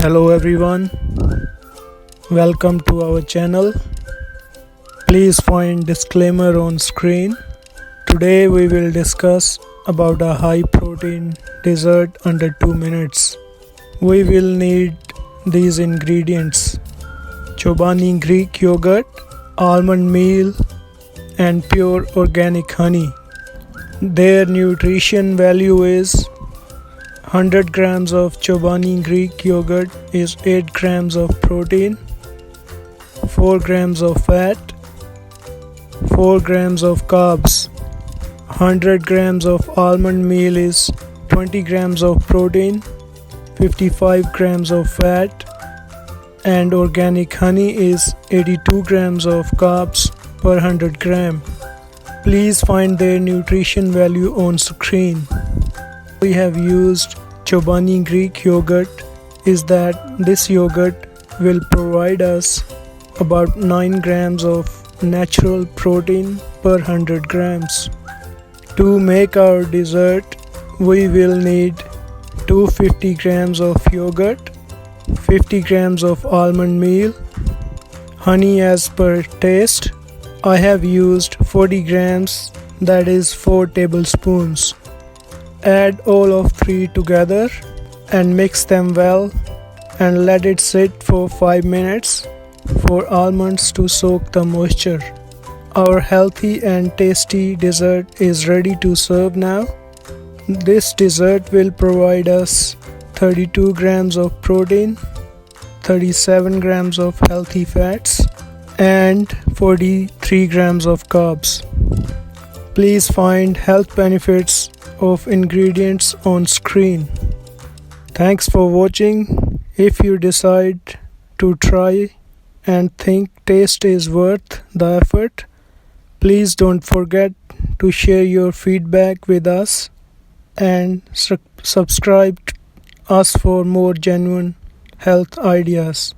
Hello everyone, welcome to our channel. Please find disclaimer on screen. Today we will discuss about a high protein dessert under 2 minutes. We will need these ingredients: Chobani Greek yogurt, almond meal and pure organic honey. Their nutrition value is 100 grams of Chobani Greek yogurt is 8 grams of protein, 4 grams of fat, 4 grams of carbs. 100 grams of almond meal is 20 grams of protein, 55 grams of fat, and organic honey is 82 grams of carbs per 100 gram. Please find their nutrition value on screen. We have used Chobani Greek yogurt is that this yogurt will provide us about 9 grams of natural protein per 100 grams. To make our dessert, we will need 250 grams of yogurt, 50 grams of almond meal, honey as per taste. I have used 40 grams, that is 4 tablespoons. Add all of three together and mix them well and let it sit for 5 minutes for almonds to soak the moisture. Our healthy and tasty dessert is ready to serve now. This dessert will provide us 32 grams of protein, 37 grams of healthy fats and 43 grams of carbs. Please find health benefits of ingredients on screen. Thanks for watching. If you decide to try and think taste is worth the effort, please don't forget to share your feedback with us and subscribe us for more genuine health ideas.